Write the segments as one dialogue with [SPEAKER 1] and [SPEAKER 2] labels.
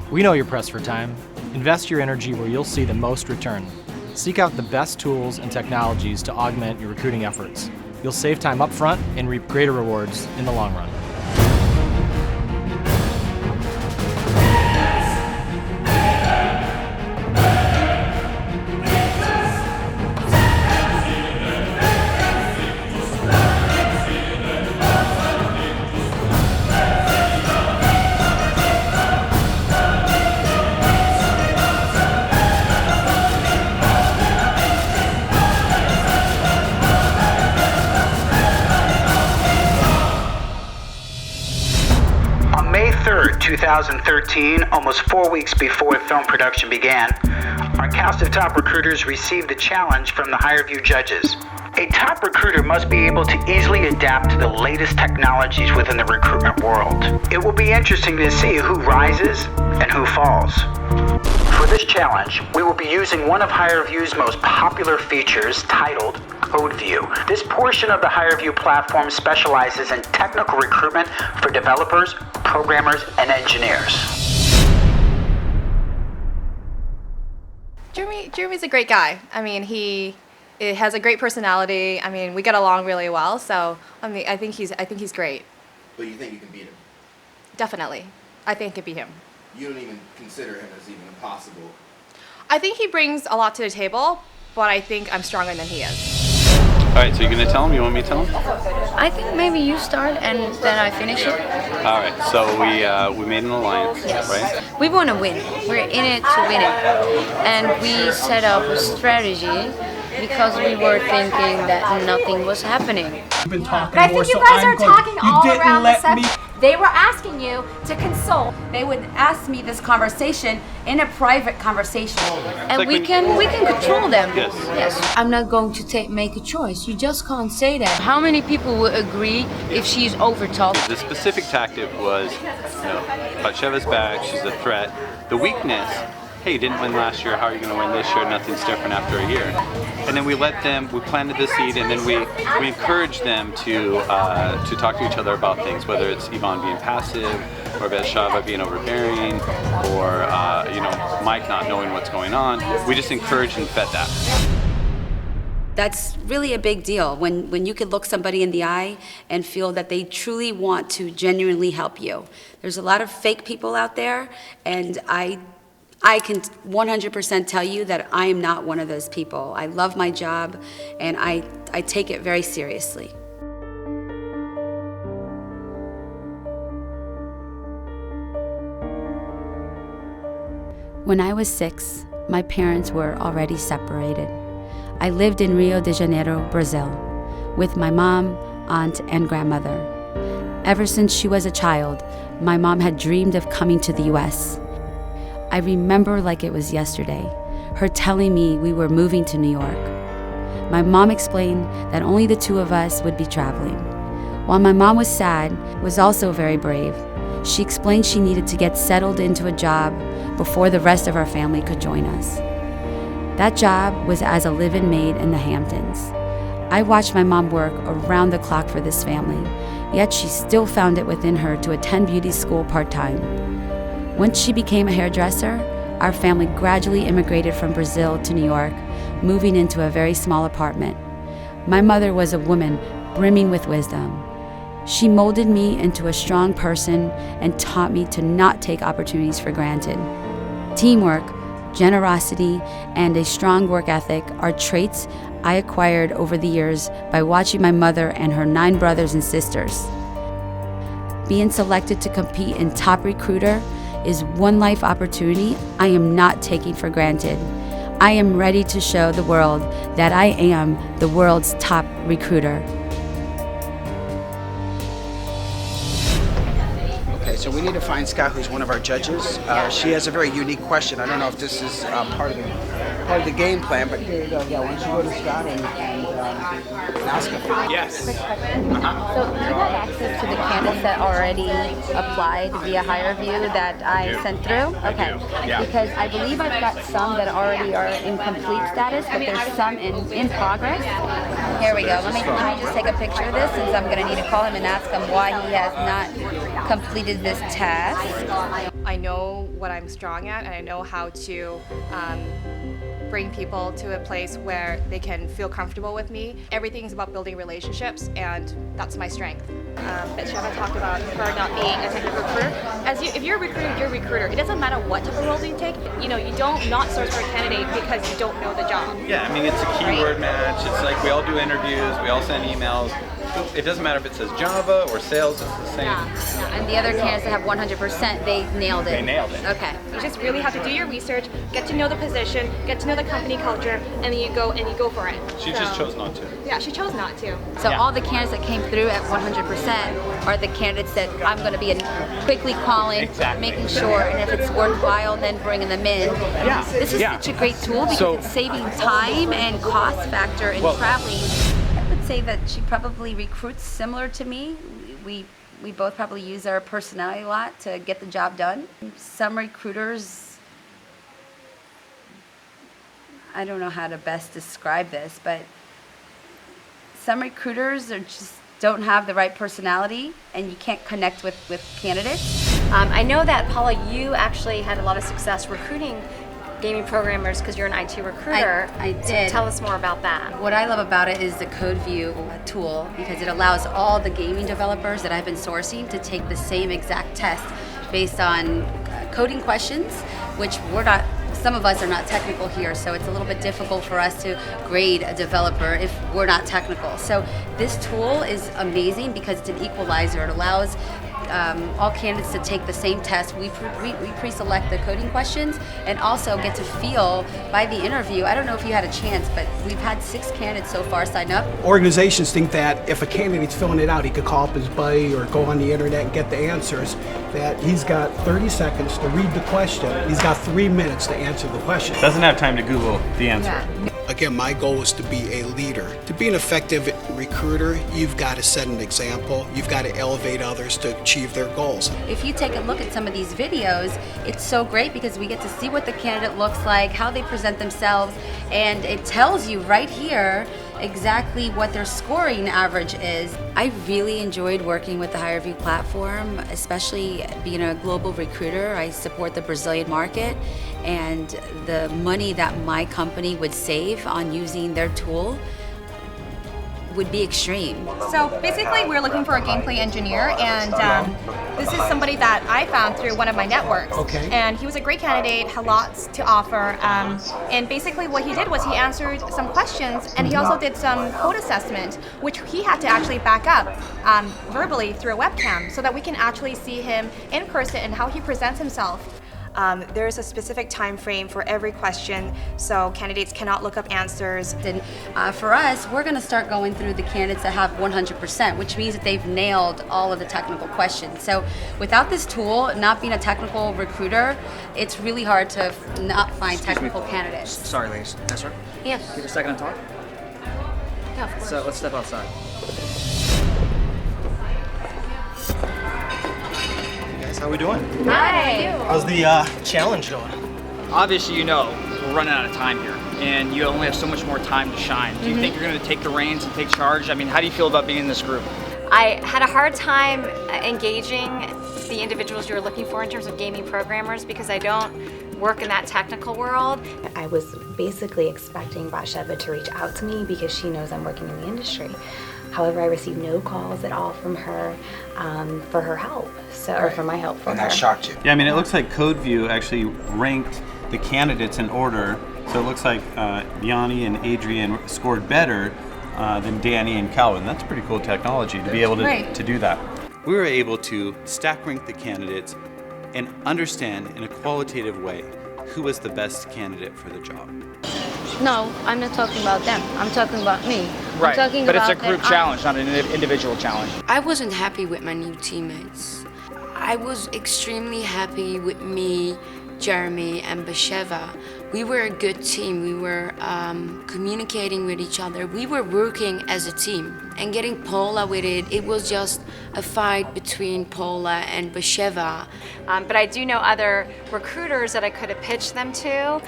[SPEAKER 1] We know you're pressed for time. Invest your energy where you'll see the most return. Seek out the best tools and technologies to augment your recruiting efforts. You'll save time up front and reap greater rewards in the long run.
[SPEAKER 2] May 3rd, 2013, almost 4 weeks before film production began, our cast of top recruiters received the challenge from the HireVue judges. A top recruiter must be able to easily adapt to the latest technologies within the recruitment world. It will be interesting to see who rises and who falls. For this challenge, we will be using one of HireVue's most popular features titled CodeView. This portion of the HireVue platform specializes in technical recruitment for developers, programmers, and engineers.
[SPEAKER 3] Jeremy's a great guy. I mean, he has a great personality. I mean, we get along really well. So, I mean, I think he's great.
[SPEAKER 4] But you think you can beat him?
[SPEAKER 3] Definitely. I think it could be him.
[SPEAKER 4] You don't even consider him as even possible.
[SPEAKER 3] I think he brings a lot to the table, but I think I'm stronger than he is.
[SPEAKER 5] All right, so you're going to tell him? You want me to tell him?
[SPEAKER 6] I think maybe you start and then I finish it.
[SPEAKER 5] All right, so we made an alliance, right?
[SPEAKER 6] We want to win. We're in it to win it. And we set up a strategy because we were thinking that nothing was happening.
[SPEAKER 7] Been talking but I think you guys are talking all around the subject. They were asking you to consult. They would ask me this conversation in a private conversation.
[SPEAKER 6] And like we can control them.
[SPEAKER 5] Yes.
[SPEAKER 6] I'm not going to make a choice. You just can't say that. How many people would agree if she's over-talked?
[SPEAKER 5] The specific tactic was, Batsheva's back, she's a threat. The weakness, hey, you didn't win last year, how are you going to win this year? Nothing's different after a year. And then we planted the seed, and then we encouraged them to talk to each other about things, whether it's Yvonne being passive, or Bathsheba being overbearing, or Mike not knowing what's going on. We just encouraged and fed that.
[SPEAKER 8] That's really a big deal when you could look somebody in the eye and feel that they truly want to genuinely help you. There's a lot of fake people out there, and I can 100% tell you that I am not one of those people. I love my job, and I take it very seriously. When I was 6, my parents were already separated. I lived in Rio de Janeiro, Brazil, with my mom, aunt, and grandmother. Ever since she was a child, my mom had dreamed of coming to the U.S. I remember like it was yesterday, her telling me we were moving to New York. My mom explained that only the two of us would be traveling. While my mom was sad, was also very brave. She explained she needed to get settled into a job before the rest of our family could join us. That job was as a live-in maid in the Hamptons. I watched my mom work around the clock for this family, yet she still found it within her to attend beauty school part-time. Once she became a hairdresser, our family gradually immigrated from Brazil to New York, moving into a very small apartment. My mother was a woman brimming with wisdom. She molded me into a strong person and taught me to not take opportunities for granted. Teamwork, generosity, and a strong work ethic are traits I acquired over the years by watching my mother and her 9 brothers and sisters. Being selected to compete in Top Recruiter is one life opportunity I am not taking for granted. I am ready to show the world that I am the world's top recruiter.
[SPEAKER 9] Okay, so we need to find Scott, who's one of our judges. She has a very unique question. I don't know if this is part of the game plan, but here you go. Yeah, why don't you go to Scott and ask him?
[SPEAKER 5] Yes.
[SPEAKER 6] So do you have access to the candidates that already applied via HireVue that I sent through? Okay.
[SPEAKER 5] Yeah.
[SPEAKER 6] Because I believe I've got some that already are in complete status, but there's some in progress.
[SPEAKER 7] Here we go. Let me just take a picture of this since I'm going to need to call him and ask him why he has not completed this task.
[SPEAKER 3] I know what I'm strong at, and I know how to bring people to a place where they can feel comfortable with me. Everything is about building relationships, and that's my strength. Batsheva talked about her not being a technical recruiter. If you're a recruiter, you're a recruiter. It doesn't matter what type of roles you take. You know, you don't not search for a candidate because you don't know the job.
[SPEAKER 5] Yeah, I mean, it's a keyword match. It's like we all do interviews, we all send emails. It doesn't matter if it says Java or sales, it's the same.
[SPEAKER 7] Yeah. And the other candidates that have 100%, they nailed it.
[SPEAKER 5] They nailed it.
[SPEAKER 7] Okay.
[SPEAKER 3] You just really have to do your research, get to know the position, get to know the company culture, and then you go for it.
[SPEAKER 5] She just chose not to.
[SPEAKER 3] Yeah, she chose not to.
[SPEAKER 7] So all the candidates that came through at 100% are the candidates that I'm going to be quickly calling,
[SPEAKER 5] Exactly.
[SPEAKER 7] making sure, and if it's worthwhile, then bringing them in.
[SPEAKER 5] Yeah.
[SPEAKER 7] This is such a great tool because it's saving time and cost factor in traveling. I would say that she probably recruits similar to me. We both probably use our personality a lot to get the job done. Some recruiters, I don't know how to best describe this, but some recruiters are just don't have the right personality and you can't connect with candidates.
[SPEAKER 10] I know that, Paula, you actually had a lot of success recruiting gaming programmers because you're an IT recruiter.
[SPEAKER 7] I did.
[SPEAKER 10] So tell us more about that.
[SPEAKER 7] What I love about it is the CodeView tool because it allows all the gaming developers that I've been sourcing to take the same exact test based on coding questions, which some of us are not technical here, so it's a little bit difficult for us to grade a developer if we're not technical. So this tool is amazing because it's an equalizer. It allows all candidates to take the same test. We pre-select the coding questions and also get to feel by the interview. I don't know if you had a chance, but we've had 6 candidates so far sign up.
[SPEAKER 9] Organizations think that if a candidate's filling it out, he could call up his buddy or go on the internet and get the answers, that he's got 30 seconds to read the question. He's got 3 minutes to answer the question.
[SPEAKER 5] Doesn't have time to Google the answer.
[SPEAKER 7] Yeah.
[SPEAKER 9] Again, my goal is to be a leader. To be an effective recruiter, you've got to set an example. You've got to elevate others to achieve their goals.
[SPEAKER 7] If you take a look at some of these videos, it's so great because we get to see what the candidate looks like, how they present themselves, and it tells you right here exactly what their scoring average is. I really enjoyed working with the HireVue platform, especially being a global recruiter. I support the Brazilian market, and the money that my company would save on using their tool would be extreme.
[SPEAKER 3] So basically, we're looking for a gameplay engineer, and this is somebody that I found through one of my networks.
[SPEAKER 9] Okay.
[SPEAKER 3] And he was a great candidate, had lots to offer. And basically, what he did was he answered some questions, and he also did some code assessment, which he had to actually back up verbally through a webcam, so that we can actually see him in person and how he presents himself. There's a specific time frame for every question, so candidates cannot look up answers.
[SPEAKER 7] And for us, we're going to start going through the candidates that have 100%, which means that they've nailed all of the technical questions. So without this tool, not being a technical recruiter, it's really hard to not find technical candidates.
[SPEAKER 11] Sorry, ladies. Yes, sir?
[SPEAKER 10] Yes.
[SPEAKER 11] Do you have a second to talk?
[SPEAKER 10] Yeah, of course.
[SPEAKER 11] So let's step outside.
[SPEAKER 1] How we doing?
[SPEAKER 10] Hi.
[SPEAKER 1] How's the challenge going?
[SPEAKER 11] Obviously, you know, we're running out of time here, and you only have so much more time to shine. Do you think you're going to take the reins and take charge? I mean, how do you feel about being in this group?
[SPEAKER 10] I had a hard time engaging the individuals you were looking for in terms of gaming programmers because I don't work in that technical world.
[SPEAKER 12] I was basically expecting Batsheva to reach out to me because she knows I'm working in the industry. However, I received no calls at all from her for her help, or for my help for her.
[SPEAKER 9] And that shocked you?
[SPEAKER 5] Yeah, I mean, it looks like CodeView actually ranked the candidates in order. So it looks like Yanni and Adrian scored better than Danny and Calvin. That's pretty cool technology to be able to do that. We were able to stack rank the candidates and understand in a qualitative way who was the best candidate for the job.
[SPEAKER 6] No, I'm not talking about them. I'm talking about me.
[SPEAKER 11] Right,
[SPEAKER 6] I'm talking
[SPEAKER 11] but it's
[SPEAKER 6] about
[SPEAKER 11] a group challenge, not an individual challenge.
[SPEAKER 8] I wasn't happy with my new teammates. I was extremely happy with me, Jeremy, and Batsheva. We were a good team. We were communicating with each other. We were working as a team. And getting Paula with it, it was just a fight between Paula and Batsheva.
[SPEAKER 10] But I do know other recruiters that I could have pitched them to.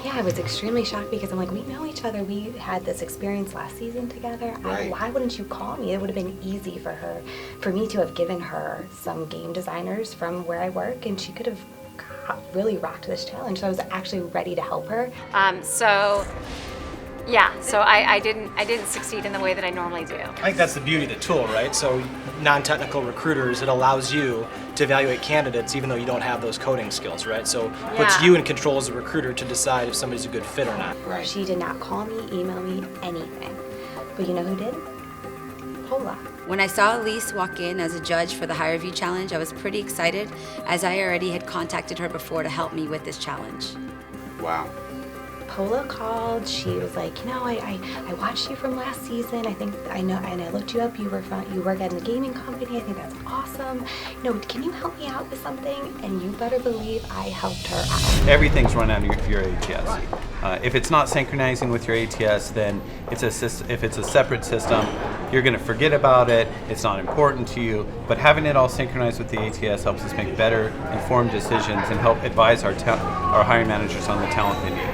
[SPEAKER 12] Yeah, I was extremely shocked because I'm like, we know each other. We had this experience last season together.
[SPEAKER 9] Right.
[SPEAKER 12] Why wouldn't you call me? It would have been easy for me to have given her some game designers from where I work, and she could have really rocked this challenge. So I was actually ready to help her.
[SPEAKER 10] So I didn't succeed in the way that I normally do.
[SPEAKER 1] I think that's the beauty of the tool, right? So non-technical recruiters, it allows you to evaluate candidates even though you don't have those coding skills, right? So puts you in control as a recruiter to decide if somebody's a good fit or not.
[SPEAKER 12] Right. She did not call me, email me, anything. But you know who did? Pola.
[SPEAKER 8] When I saw Elise walk in as a judge for the Higher View Challenge, I was pretty excited, as I already had contacted her before to help me with this challenge.
[SPEAKER 9] Wow.
[SPEAKER 12] Pola called. She was like, you know, I watched you from last season. I know, and I looked you up. You work at a gaming company. I think that's awesome. You know, can you help me out with something? And you better believe I helped her out.
[SPEAKER 5] Everything's run out of your ATS. If it's not synchronizing with your ATS, then if it's a separate system, you're going to forget about it. It's not important to you. But having it all synchronized with the ATS helps us make better, informed decisions and help advise our hiring managers on the talent they need.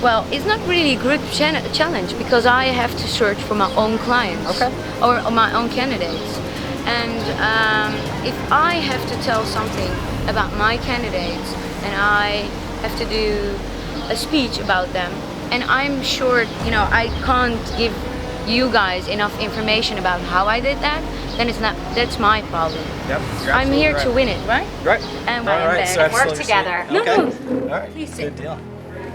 [SPEAKER 6] Well, it's not really a group challenge because I have to search for my own clients or my own candidates. And if I have to tell something about my candidates and I have to do a speech about them, and I'm sure, you know, I can't give you guys enough information about how I did that, then that's my problem.
[SPEAKER 1] Yep,
[SPEAKER 6] I'm here to win it, right?
[SPEAKER 1] Right.
[SPEAKER 6] And
[SPEAKER 1] All right, so
[SPEAKER 10] work together.
[SPEAKER 1] Okay.
[SPEAKER 6] No.
[SPEAKER 1] All right.
[SPEAKER 6] Please
[SPEAKER 1] Good deal.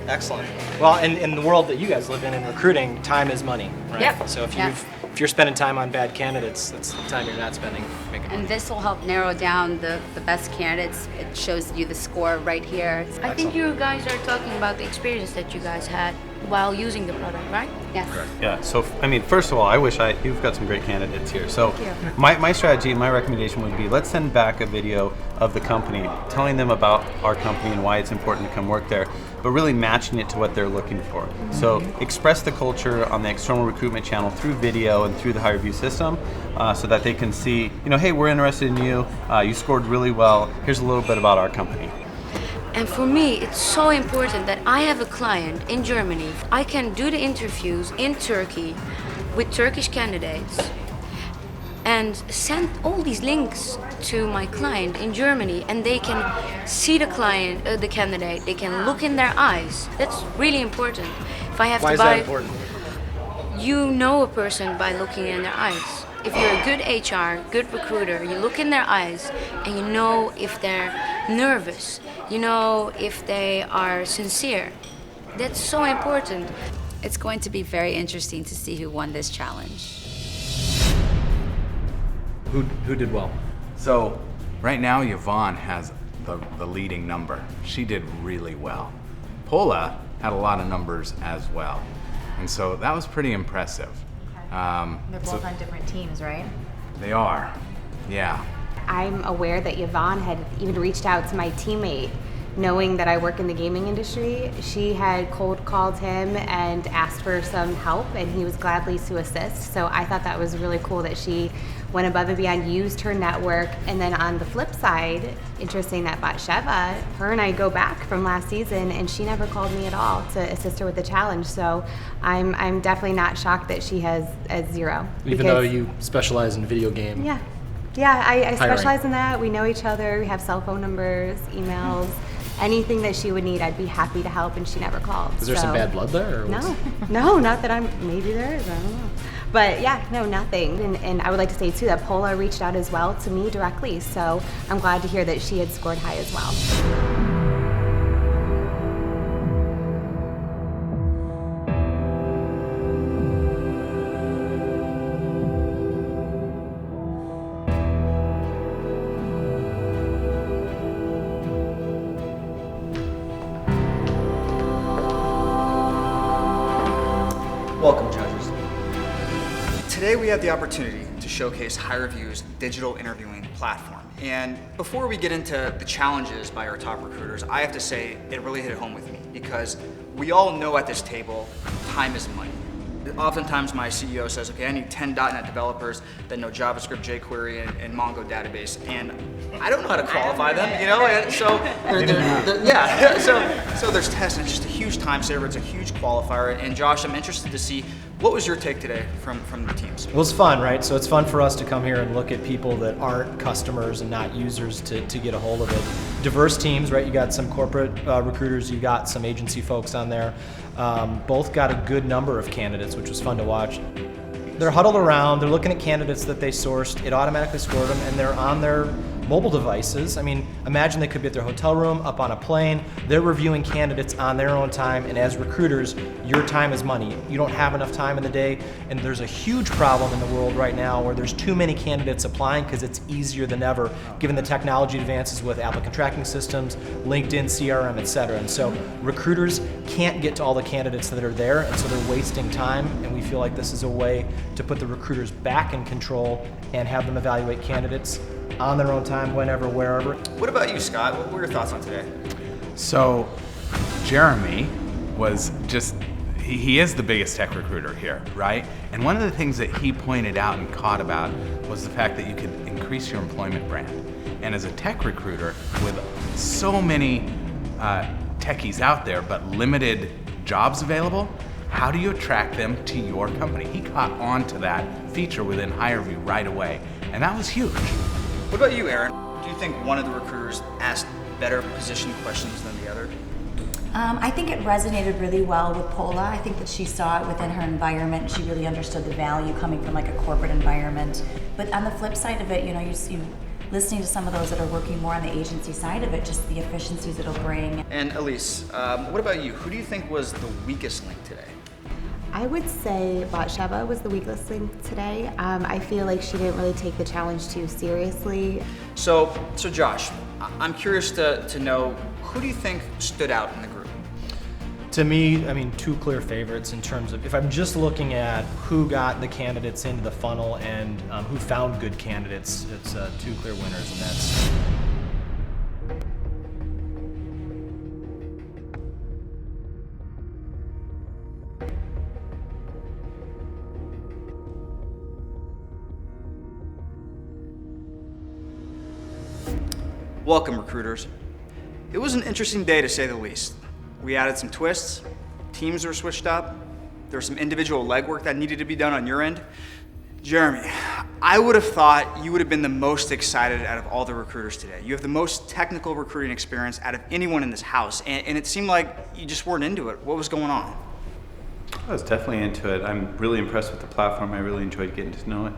[SPEAKER 1] Excellent. Well, in the world that you guys live in recruiting, time is money, right?
[SPEAKER 6] Yep.
[SPEAKER 1] So if you're spending time on bad candidates, that's the time you're not spending making money.
[SPEAKER 8] And this will help narrow down the best candidates. It shows you the score right here.
[SPEAKER 6] I think you guys are talking about the experience that you guys had while using the product, right?
[SPEAKER 8] Yes.
[SPEAKER 5] Yeah, so, I mean, first of all, I wish you've got some great candidates here. So my strategy, my recommendation would be, let's send back a video of the company, telling them about our company and why it's important to come work there, but really matching it to what they're looking for. So express the culture on the external recruitment channel through video and through the Higher View system so that they can see, you know, hey, we're interested in you, you scored really well, here's a little bit about our company.
[SPEAKER 6] And for me, it's so important that I have a client in Germany. I can do the interviews in Turkey with Turkish candidates and send all these links to my client in Germany, and they can see the candidate, they can look in their eyes. That's really important. If I have
[SPEAKER 1] Why
[SPEAKER 6] to
[SPEAKER 1] is
[SPEAKER 6] buy,
[SPEAKER 1] that important?
[SPEAKER 6] You know a person by looking in their eyes. If you're a good HR, good recruiter, you look in their eyes and you know if they're nervous, you know if they are sincere. That's so important.
[SPEAKER 8] It's going to be very interesting to see who won this challenge.
[SPEAKER 1] Who did well?
[SPEAKER 13] So right now Yvonne has the leading number. She did really well. Pola had a lot of numbers as well. And so that was pretty impressive.
[SPEAKER 14] They're both on different teams, right?
[SPEAKER 13] They are, yeah.
[SPEAKER 15] I'm aware that Yvonne had even reached out to my teammate, knowing that I work in the gaming industry. She had cold called him and asked for some help, and he was gladly to assist. So I thought that was really cool that she went above and beyond, used her network. And then on the flip side, interesting that Batsheva, her and I go back from last season, and she never called me at all to assist her with the challenge. So I'm definitely not shocked that she has a 0.
[SPEAKER 1] Even though you specialize in video game.
[SPEAKER 15] Yeah, I specialize in that. We know each other. We have cell phone numbers, emails. Anything that she would need, I'd be happy to help, and she never called.
[SPEAKER 1] Is there some bad blood there? Or
[SPEAKER 15] No, not that maybe there is, I don't know. But yeah, no, nothing. And I would like to say too that Pola reached out as well to me directly, so I'm glad to hear that she had scored high as well.
[SPEAKER 16] Welcome, judges. Today we have the opportunity to showcase Higher View's digital interviewing platform. And before we get into the challenges by our top recruiters, I have to say it really hit home with me because we all know at this table time is money. Oftentimes my CEO says, okay, I need 10 .NET developers that know JavaScript, jQuery, and Mongo database, and I don't know how to qualify them, you know? And so, so there's tests, and it's just a huge time saver, it's a huge qualifier, and Josh, I'm interested to see, what was your take today from the teams?
[SPEAKER 1] It was fun, right? So it's fun for us to come here and look at people that aren't customers and not users to get a hold of it. Diverse teams, right? You got some corporate recruiters, you got some agency folks on there. Both got a good number of candidates, which was fun to watch. They're huddled around, they're looking at candidates that they sourced, it automatically scored them, and they're on their mobile devices. I mean, imagine they could be at their hotel room, up on a plane, they're reviewing candidates on their own time, and as recruiters, your time is money. You don't have enough time in the day, and there's a huge problem in the world right now where there's too many candidates applying because it's easier than ever, given the technology advances with applicant tracking systems, LinkedIn, CRM, etc. And so recruiters can't get to all the candidates that are there, and so they're wasting time, and we feel like this is a way to put the recruiters back in control and have them evaluate candidates on their own time, whenever, wherever.
[SPEAKER 16] What about you, Scott? What were your thoughts on today?
[SPEAKER 13] So, Jeremy was just, he is the biggest tech recruiter here, right? And one of the things that he pointed out and caught about was the fact that you could increase your employment brand. And as a tech recruiter, with so many techies out there, but limited jobs available, how do you attract them to your company? He caught on to that feature within HireVue right away, and that was huge.
[SPEAKER 16] What about you, Aaron? Do you think one of the recruiters asked better position questions than the other?
[SPEAKER 14] I think it resonated really well with Pola. I think that she saw it within her environment. She really understood the value coming from like a corporate environment. But on the flip side of it, you know, you listening to some of those that are working more on the agency side of it, just the efficiencies it'll bring.
[SPEAKER 16] And Elise, what about you? Who do you think was the weakest link today?
[SPEAKER 15] I would say Batsheva was the weakest link today. I feel like she didn't really take the challenge too seriously.
[SPEAKER 16] So Josh, I'm curious to know, who do you think stood out in the group?
[SPEAKER 1] To me, I mean, two clear favorites in terms of, if I'm just looking at who got the candidates into the funnel and who found good candidates, it's two clear winners, and that's
[SPEAKER 16] Welcome, recruiters. It was an interesting day, to say the least. We added some twists, teams were switched up, there was some individual legwork that needed to be done on your end. Jeremy, I would have thought you would have been the most excited out of all the recruiters today. You have the most technical recruiting experience out of anyone in this house, and it seemed like you just weren't into it. What was going on?
[SPEAKER 5] I was definitely into it. I'm really impressed with the platform. I really enjoyed getting to know it.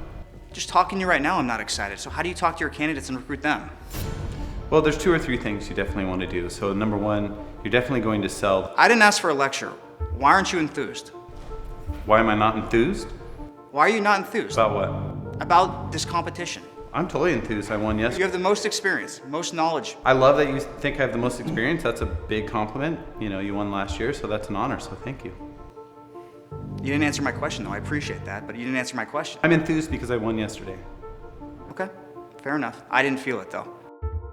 [SPEAKER 16] Just talking to you right now, I'm not excited. So how do you talk to your candidates and recruit them?
[SPEAKER 5] Well, there's 2 or 3 things you definitely want to do. So number one, you're definitely going to sell.
[SPEAKER 16] I didn't ask for a lecture. Why aren't you enthused?
[SPEAKER 5] Why am I not enthused?
[SPEAKER 16] Why are you not enthused?
[SPEAKER 5] About what?
[SPEAKER 16] About this competition.
[SPEAKER 5] I'm totally enthused. I won yesterday.
[SPEAKER 16] You have the most experience, most knowledge.
[SPEAKER 5] I love that you think I have the most experience. That's a big compliment. You know, you won last year, so that's an honor, so thank you.
[SPEAKER 16] You didn't answer my question, though. I appreciate that, but you didn't answer my question.
[SPEAKER 5] I'm enthused because I won yesterday.
[SPEAKER 16] Okay, fair enough. I didn't feel it, though.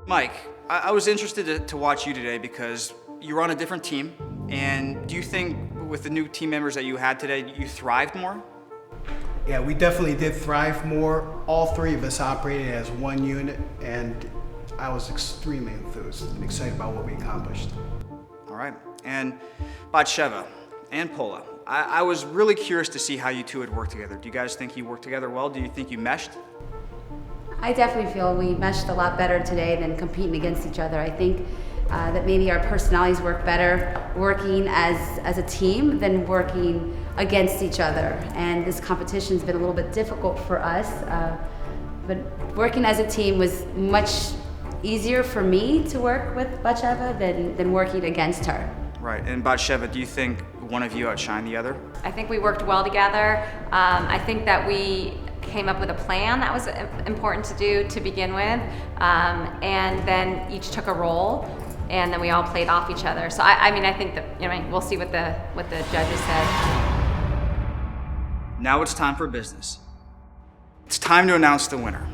[SPEAKER 16] Mike, I was interested to watch you today because you're on a different team, and do you think with the new team members that you had today, you thrived more?
[SPEAKER 9] Yeah, we definitely did thrive more. All 3 of us operated as one unit, and I was extremely enthused and excited about what we accomplished.
[SPEAKER 16] All right, and Batsheva and Pola, I was really curious to see how you two had worked together. Do you guys think you worked together well? Do you think you meshed?
[SPEAKER 8] I definitely feel we meshed a lot better today than competing against each other. I think that maybe our personalities work better working as a team than working against each other. And this competition's been a little bit difficult for us, but working as a team was much easier for me to work with Batsheva than working against her.
[SPEAKER 16] Right, and Batsheva, do you think one of you outshined the other?
[SPEAKER 10] I think we worked well together. I think that we came up with a plan that was important to do to begin with, and then each took a role, and then we all played off each other. So I mean, I think that, you know, we'll see what the judges said.
[SPEAKER 16] Now it's time for business. It's time to announce the winner.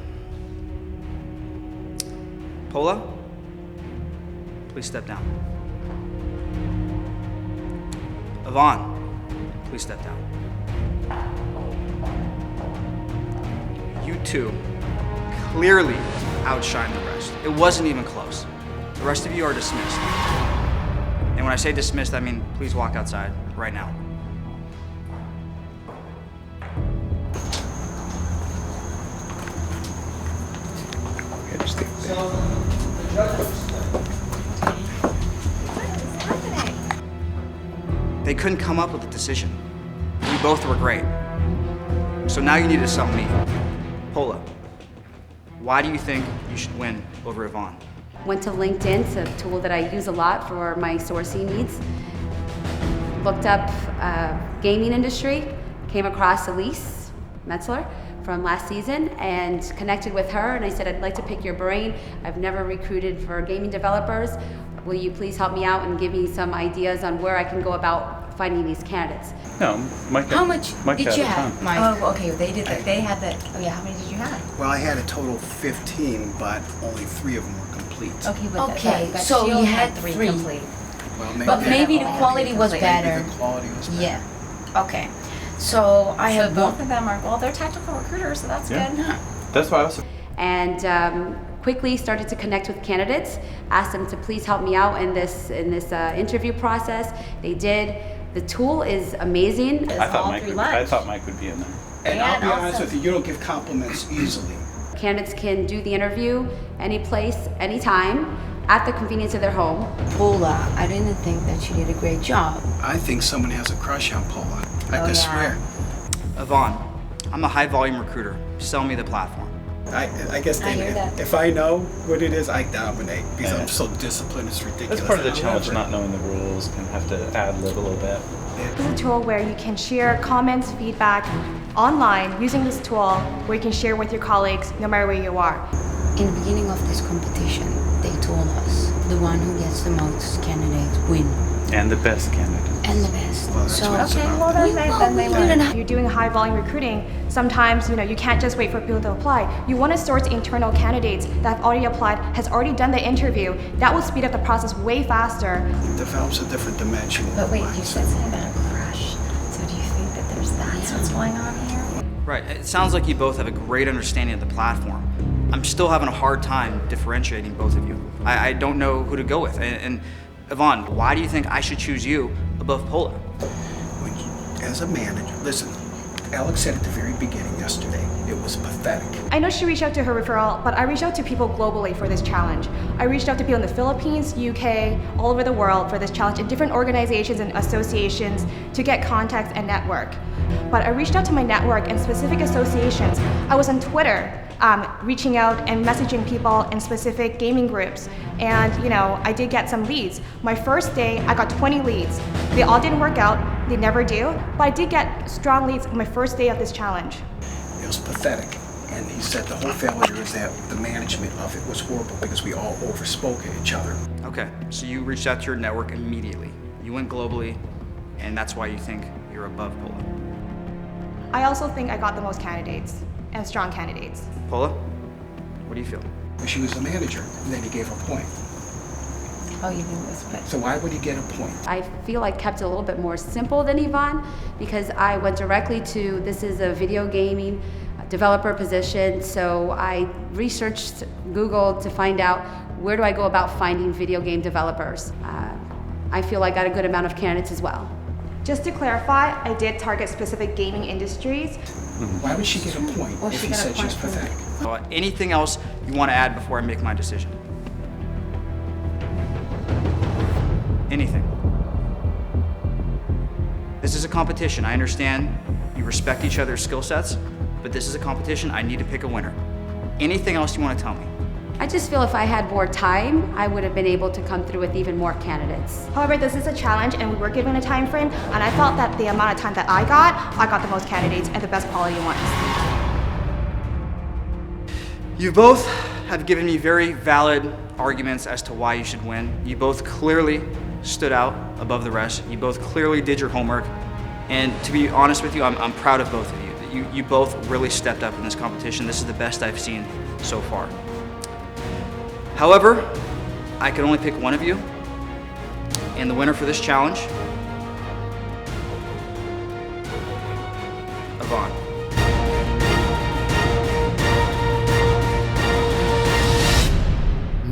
[SPEAKER 16] Pola, please step down. Yvonne, please step down. two clearly outshined the rest. It wasn't even close. The rest of you are dismissed. And when I say dismissed, I mean please walk outside right now. They couldn't come up with a decision. You both were great. So now you need to sell me. Pola, why do you think you should win over Yvonne?
[SPEAKER 7] Went to LinkedIn, it's a tool that I use a lot for my sourcing needs. Looked up gaming industry, came across Elise Metzler from last season and connected with her, and I said, I'd like to pick your brain. I've never recruited for gaming developers. Will you please help me out and give me some ideas on where I can go about finding these candidates?
[SPEAKER 5] No, Mike.
[SPEAKER 17] How much
[SPEAKER 5] Mike
[SPEAKER 17] did
[SPEAKER 5] had
[SPEAKER 17] you
[SPEAKER 5] a
[SPEAKER 17] have?
[SPEAKER 5] ton.
[SPEAKER 17] Mike. Oh, okay. They did that. They had that. Oh, yeah. How many did you have?
[SPEAKER 9] Well, I had a total of 15, but only 3 of them were complete.
[SPEAKER 17] Okay, but
[SPEAKER 12] Okay,
[SPEAKER 17] that
[SPEAKER 12] so
[SPEAKER 17] Shield
[SPEAKER 12] you had
[SPEAKER 17] three
[SPEAKER 12] three.
[SPEAKER 17] complete.
[SPEAKER 9] Well,
[SPEAKER 17] But maybe the quality was
[SPEAKER 9] Maybe
[SPEAKER 17] better.
[SPEAKER 9] the quality was better.
[SPEAKER 17] Yeah. Okay. So I
[SPEAKER 12] So
[SPEAKER 17] have
[SPEAKER 12] both of them are, well, they're tactical recruiters, so that's
[SPEAKER 5] Yeah.
[SPEAKER 12] good.
[SPEAKER 5] That's why I was.
[SPEAKER 7] And quickly started to connect with candidates, asked them to please help me out in this interview process. They did. The tool is amazing.
[SPEAKER 5] I thought Mike would be in there.
[SPEAKER 9] And I'll be honest with you, you don't give compliments easily.
[SPEAKER 7] Candidates can do the interview any place, anytime, at the convenience of their home.
[SPEAKER 17] Pola, I didn't think that she did a great job.
[SPEAKER 9] I think someone has a crush on Pola. I
[SPEAKER 17] Oh,
[SPEAKER 9] can
[SPEAKER 17] yeah.
[SPEAKER 9] swear.
[SPEAKER 16] Yvonne, I'm a high volume recruiter. Sell me the platform.
[SPEAKER 9] I guess
[SPEAKER 17] I hear that.
[SPEAKER 9] if I know what it is, I dominate because I'm so disciplined. It's ridiculous.
[SPEAKER 5] That's part of the
[SPEAKER 9] I'll
[SPEAKER 5] challenge,
[SPEAKER 9] never-
[SPEAKER 5] not knowing the rules, and have to ad lib a little bit.
[SPEAKER 3] This is a tool where you can share comments, feedback online using this tool where you can share with your colleagues no matter where you are.
[SPEAKER 17] In the beginning of this competition, they told us the one who gets the most candidates win.
[SPEAKER 5] And the best candidate.
[SPEAKER 17] And the best. So
[SPEAKER 3] Okay, well then they win. If you're doing high volume recruiting, sometimes you can't just wait for people to apply. You want to source internal candidates that have already applied, has already done the interview. That will speed up the process way faster.
[SPEAKER 9] It develops a different dimension.
[SPEAKER 12] But wait, you said something about a crush. So do you think that that's what's going on here?
[SPEAKER 16] Right. It sounds like you both have a great understanding of the platform. I'm still having a hard time differentiating both of you. I don't know who to go with. And Yvonne, why do you think I should choose you above Pola?
[SPEAKER 9] As a manager, listen, Alex said at the very beginning yesterday, it was pathetic.
[SPEAKER 3] I know she reached out to her referral, but I reached out to people globally for this challenge. I reached out to people in the Philippines, UK, all over the world for this challenge in different organizations and associations to get contacts and network. But I reached out to my network and specific associations. I was on Twitter, reaching out and messaging people in specific gaming groups. And I did get some leads. My first day, I got 20 leads. They all didn't work out, they never do, but I did get strong leads on my first day of this challenge.
[SPEAKER 9] It was pathetic. And he said the whole failure is that the management of it was horrible because we all overspoke at each other.
[SPEAKER 16] Okay, so you reached out to your network immediately. You went globally, and that's why you think you're above Pola.
[SPEAKER 3] I also think I got the most candidates and strong candidates.
[SPEAKER 16] Pola, what do you feel?
[SPEAKER 9] She was the manager, and then he gave her a point.
[SPEAKER 12] Oh, you think this way?
[SPEAKER 9] So why would he get a point?
[SPEAKER 7] I feel I kept it a little bit more simple than Yvonne because I went directly to, this is a video gaming developer position, so I researched Google to find out where do I go about finding video game developers. I feel I got a good amount of candidates as well.
[SPEAKER 3] Just to clarify, I did target specific gaming industries.
[SPEAKER 9] Why would she get a point if he said she's pathetic?
[SPEAKER 16] Anything else you want to add before I make my decision? Anything? This is a competition. I understand you respect each other's skill sets, but this is a competition. I need to pick a winner. Anything else you want to tell me?
[SPEAKER 7] I just feel if I had more time, I would have been able to come through with even more candidates.
[SPEAKER 3] However, this is a challenge and we were given a time frame, and I felt that the amount of time that I got the most candidates and the best quality ones.
[SPEAKER 16] You both have given me very valid arguments as to why you should win. You both clearly stood out above the rest. You both clearly did your homework. And to be honest with you, I'm proud of both of you. You both really stepped up in this competition. This is the best I've seen so far. However, I can only pick one of you. And the winner for this challenge, Yvonne.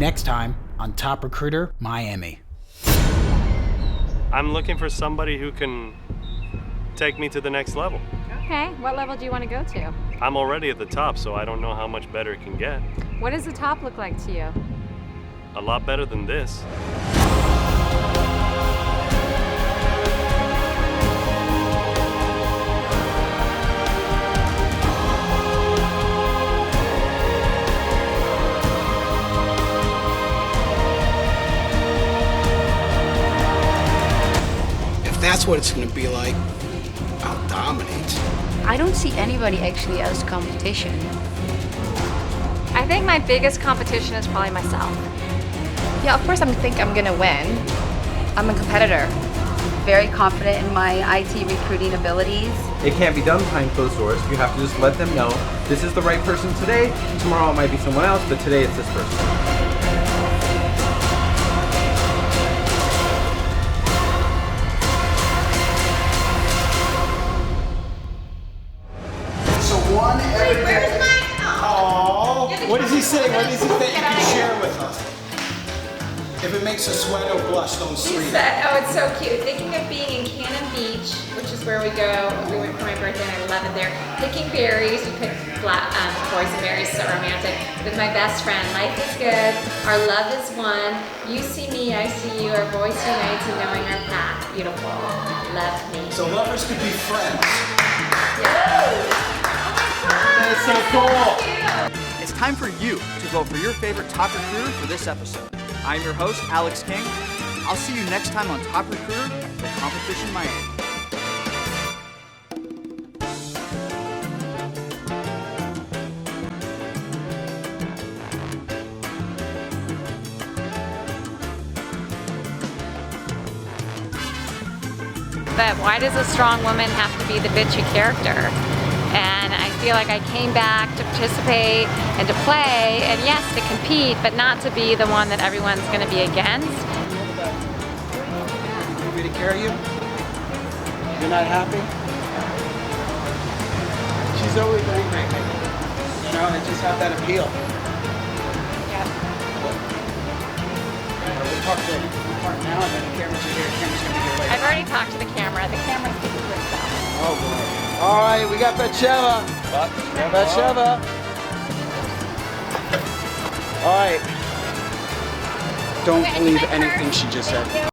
[SPEAKER 9] Next time on Top Recruiter Miami.
[SPEAKER 18] I'm looking for somebody who can take me to the next level.
[SPEAKER 10] Okay, what level do you want to go to?
[SPEAKER 18] I'm already at the top, so I don't know how much better it can get.
[SPEAKER 10] What does the top look like to you?
[SPEAKER 18] A lot better than this.
[SPEAKER 9] If that's what it's going to be like, I'll dominate.
[SPEAKER 6] I don't see anybody actually as competition.
[SPEAKER 10] I think my biggest competition is probably myself.
[SPEAKER 3] Yeah, of course I think I'm gonna win. I'm a competitor.
[SPEAKER 7] Very confident in my IT recruiting abilities.
[SPEAKER 19] It can't be done behind closed doors. You have to just let them know this is the right person today. Tomorrow it might be someone else, but today it's this person.
[SPEAKER 9] What does he say? What does he think you can share with us? If it makes us sweat or blush, don't
[SPEAKER 20] He
[SPEAKER 9] scream.
[SPEAKER 20] said, oh, it's so cute. Thinking of being in Cannon Beach, which is where we go. We went for my birthday and I love it there. Picking berries. We picked poison berries, so romantic. With my best friend. Life is good. Our love is one. You see me, I see you. Our voice unites and knowing our path. Beautiful. Love me.
[SPEAKER 9] So lovers could be friends.
[SPEAKER 16] That's so cool. It's time for you to vote for your favorite top recruiter for this episode. I'm your host, Alex King. I'll see you next time on Top Recruiter, the Competition Miami.
[SPEAKER 10] But why does a strong woman have to be the bitchy character? And I feel like I came back to participate and to play, and yes, to compete, but not to be the one that everyone's going to be against.
[SPEAKER 9] You really care you? You're not happy? She's always angry. You know, they just have that appeal.
[SPEAKER 10] Yeah.
[SPEAKER 9] We'll talk later. We'll talk now, and then the cameras are here. The camera's going to be here later.
[SPEAKER 10] I've already talked to the camera. The camera's speaking for itself.
[SPEAKER 9] Oh, boy. All right, we got Batsheva. Batsheva. All right. Don't believe anything she just said.